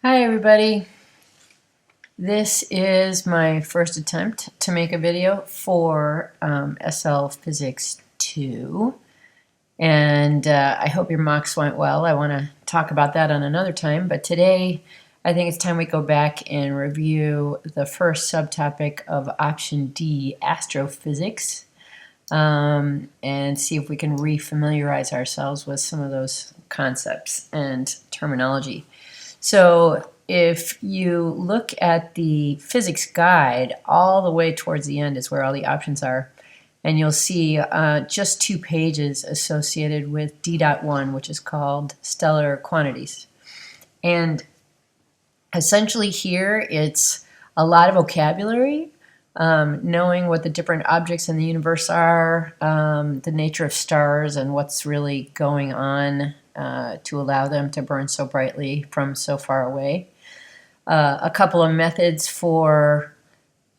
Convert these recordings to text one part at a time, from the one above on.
Hi everybody. This is my first attempt to make a video for SL Physics 2, and I hope your mocks went well. I want to talk about that on another time, but today I think it's time we go back and review the first subtopic of option D, astrophysics, and see if we can re-familiarize ourselves with some of those concepts and terminology. So if you look at the physics guide, all the way towards the end is where all the options are. And you'll see just 2 pages associated with D.1, which is called stellar quantities. And essentially here it's a lot of vocabulary, knowing what the different objects in the universe are, the nature of stars and what's really going on to allow them to burn so brightly from so far away. A couple of methods for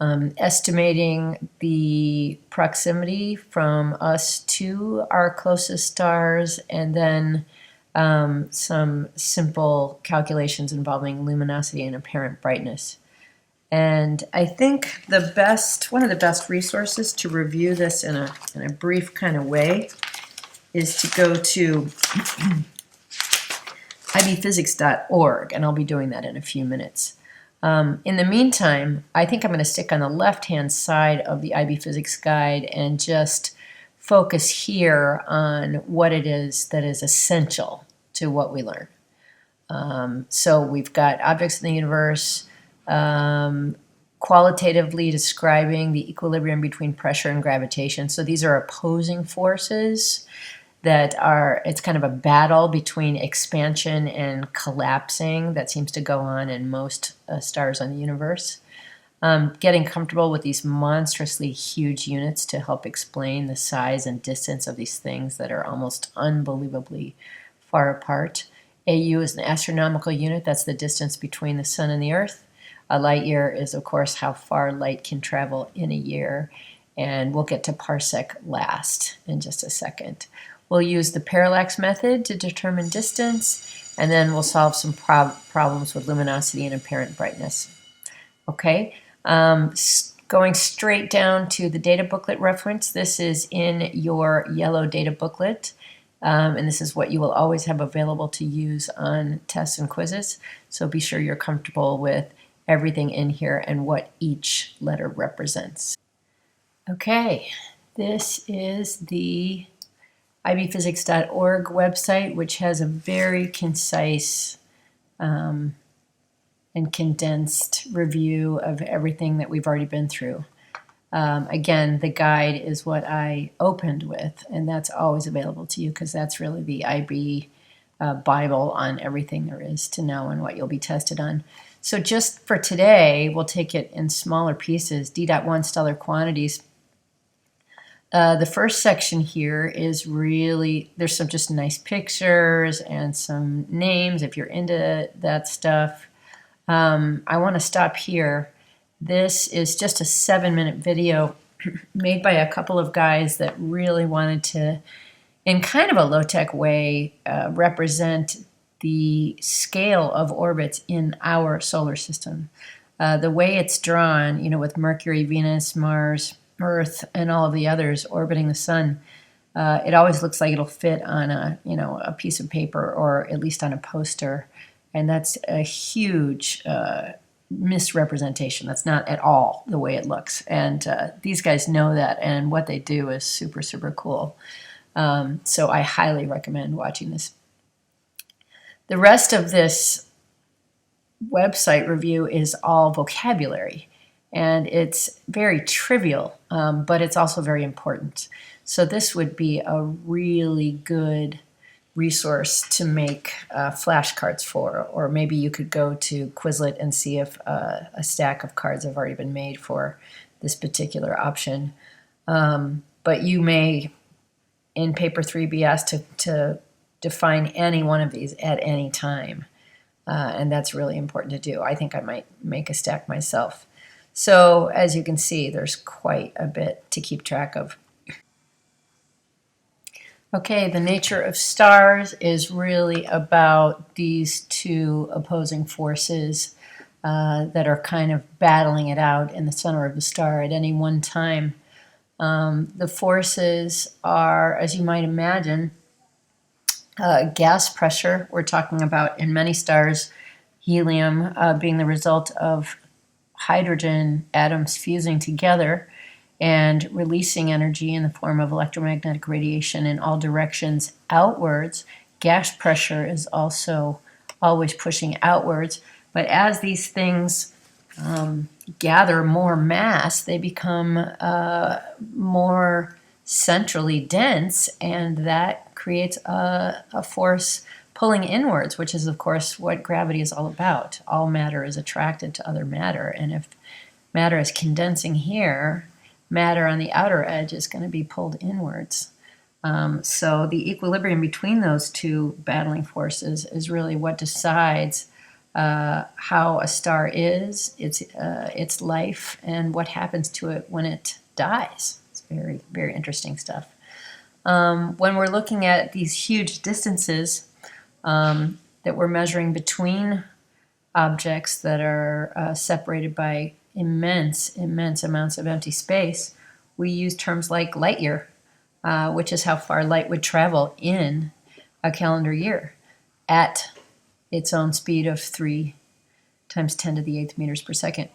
estimating the proximity from us to our closest stars, and then some simple calculations involving luminosity and apparent brightness. And I think one of the best resources to review this in a brief kind of way is to go to ibphysics.org, and I'll be doing that in a few minutes. In the meantime, I think I'm going to stick on the left-hand side of the IB Physics Guide and just focus here on what it is that is essential to what we learn. So we've got objects in the universe, qualitatively describing the equilibrium between pressure and gravitation. So these are opposing forces that it's kind of a battle between expansion and collapsing that seems to go on in most stars on the universe. Getting comfortable with these monstrously huge units to help explain the size and distance of these things that are almost unbelievably far apart. AU is an astronomical unit. That's the distance between the sun and the earth. A light year is, of course, how far light can travel in a year. And we'll get to parsec last in just a second. We'll use the parallax method to determine distance, and then we'll solve some problems with luminosity and apparent brightness. Okay, going straight down to the data booklet reference. This is in your yellow data booklet, and this is what you will always have available to use on tests and quizzes. So be sure you're comfortable with everything in here and what each letter represents. Okay, this is the ibphysics.org website, which has a very concise and condensed review of everything that we've already been through. Again, the guide is what I opened with, and that's always available to you because that's really the IB Bible on everything there is to know and what you'll be tested on. So just for today, we'll take it in smaller pieces. D.1 stellar quantities. The first section here is really, there's some just nice pictures and some names if you're into that stuff. I want to stop here. This is just a 7-minute video made by a couple of guys that really wanted to, in kind of a low-tech way, represent the scale of orbits in our solar system. The way it's drawn, with Mercury, Venus, Mars, Earth, and all of the others orbiting the sun, it always looks like it'll fit on a piece of paper, or at least on a poster, and that's a huge misrepresentation. That's not at all the way it looks, and these guys know that, and what they do is super, super cool. So I highly recommend watching this. The rest of this website review is all vocabulary. And it's very trivial, but it's also very important. So this would be a really good resource to make flashcards for, or maybe you could go to Quizlet and see if a stack of cards have already been made for this particular option. But you may, in paper 3, be asked to define any one of these at any time. And that's really important to do. I think I might make a stack myself. So as you can see, there's quite a bit to keep track of. Okay, the nature of stars is really about these two opposing forces that are kind of battling it out in the center of the star at any one time. The forces are, as you might imagine, gas pressure. We're talking about, in many stars, helium being the result of hydrogen atoms fusing together and releasing energy in the form of electromagnetic radiation in all directions outwards. Gas pressure is also always pushing outwards. But as these things gather more mass, they become more centrally dense, and that creates a force pulling inwards, which is, of course, what gravity is all about. All matter is attracted to other matter, and if matter is condensing here, matter on the outer edge is going to be pulled inwards. So the equilibrium between those two battling forces is really what decides how a star is, its life, and what happens to it when it dies. It's very, very interesting stuff. When we're looking at these huge distances that we're measuring between objects that are separated by immense amounts of empty space, we use terms like light year, which is how far light would travel in a calendar year at its own speed of 3 times 10 to the 8th meters per second.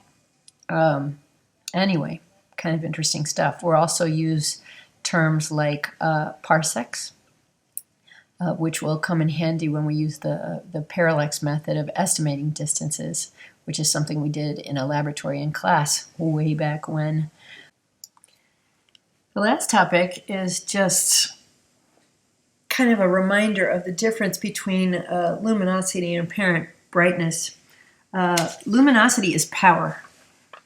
Anyway, kind of interesting stuff. We'll also use terms like parsecs, which will come in handy when we use the parallax method of estimating distances, which is something we did in a laboratory in class way back when. The last topic is just kind of a reminder of the difference between luminosity and apparent brightness. Luminosity is power.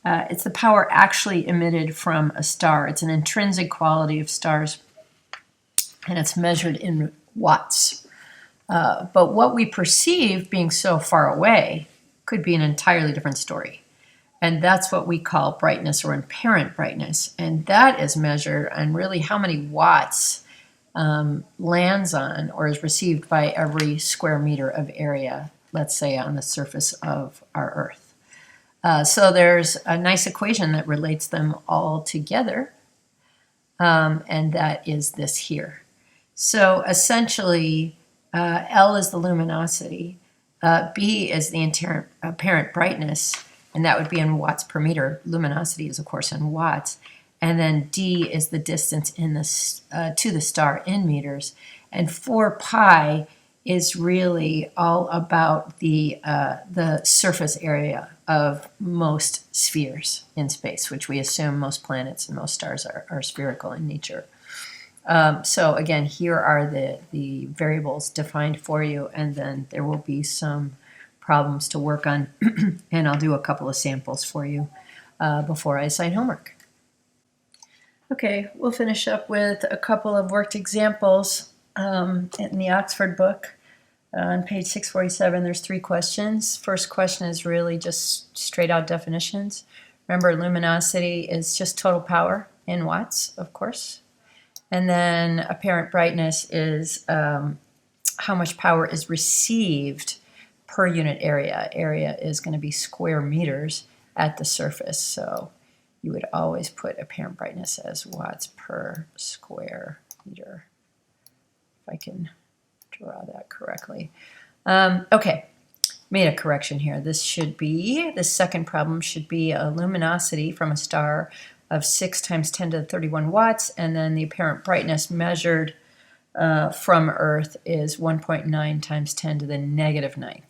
It's the power actually emitted from a star. It's an intrinsic quality of stars, and it's measured in watts. But what we perceive being so far away could be an entirely different story. And that's what we call brightness or apparent brightness. And that is measured on really how many watts lands on or is received by every square meter of area, let's say on the surface of our Earth. So there's a nice equation that relates them all together, and that is this here. So essentially, L is the luminosity, B is the apparent brightness, and that would be in watts per meter. Luminosity is, of course, in watts. And then D is the distance to the star in meters. And 4 pi is really all about the surface area of most spheres in space, which we assume most planets and most stars are spherical in nature. So again, here are the variables defined for you, and then there will be some problems to work on, and I'll do a couple of samples for you before I assign homework. Okay, we'll finish up with a couple of worked examples in the Oxford book. On page 647, there's 3 questions. First question is really just straight out definitions. Remember, luminosity is just total power in watts, of course. And then apparent brightness is how much power is received per unit area. Area is going to be square meters at the surface, so you would always put apparent brightness as watts per square meter, if I can draw that correctly. Okay, made a correction here. The second problem should be a luminosity from a star of 6 times 10 to the 31 watts, and then the apparent brightness measured from Earth is 1.9 times 10 to the negative 9th.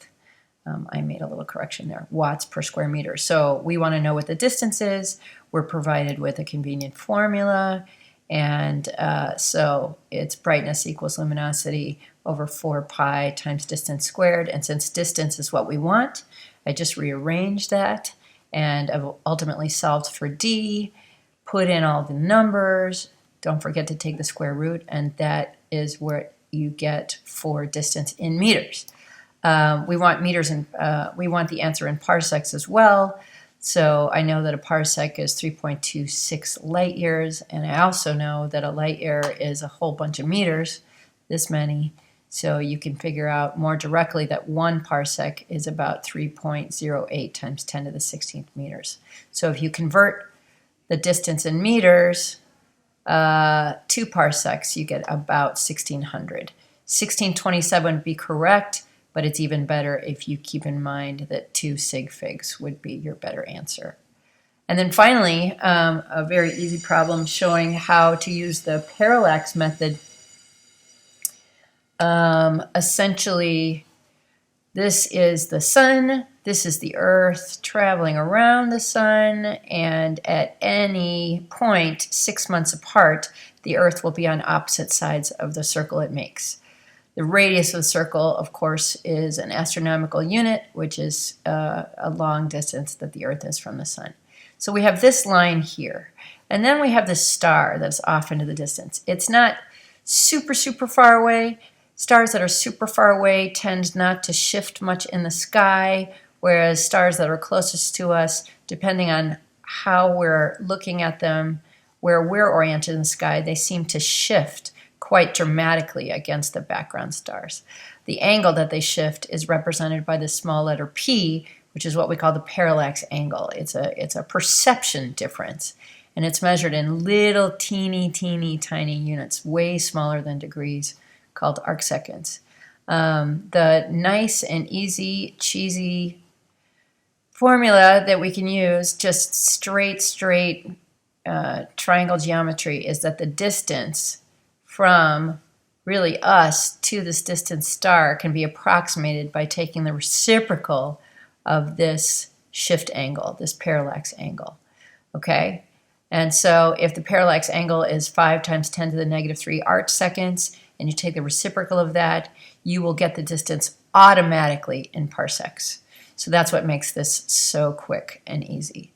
I made a little correction there, watts per square meter. So we want to know what the distance is. We're provided with a convenient formula, and so it's brightness equals luminosity over 4 pi times distance squared. And since distance is what we want, I just rearranged that, and I've ultimately solved for D, put in all the numbers, don't forget to take the square root, and that is what you get for distance in meters. We want meters and we want the answer in parsecs as well. So I know that a parsec is 3.26 light years, and I also know that a light year is a whole bunch of meters. this many. So you can figure out more directly that 1 parsec is about 3.08 times 10 to the 16th meters. So if you convert the distance in meters, 2 parsecs, you get about 1600. 1627 would be correct, but it's even better if you keep in mind that 2 sig figs would be your better answer. And then finally, a very easy problem showing how to use the parallax method. Essentially, this is the sun, this is the Earth traveling around the sun, and at any point 6 months apart, the Earth will be on opposite sides of the circle it makes. The radius of the circle, of course, is an astronomical unit, which is a long distance that the Earth is from the sun. So we have this line here, and then we have this star that's off into the distance. It's not super, super far away. Stars that are super far away tend not to shift much in the sky, whereas stars that are closest to us, depending on how we're looking at them, where we're oriented in the sky, they seem to shift quite dramatically against the background stars. The angle that they shift is represented by the small letter p, which is what we call the parallax angle. It's a perception difference, and it's measured in little teeny tiny units, way smaller than degrees, called arcseconds. The nice and easy, cheesy formula that we can use, just straight triangle geometry, is that the distance from really us to this distant star can be approximated by taking the reciprocal of this shift angle, this parallax angle, okay? And so if the parallax angle is 5 times 10 to the negative 3 arcseconds, and you take the reciprocal of that, you will get the distance automatically in parsecs. So that's what makes this so quick and easy.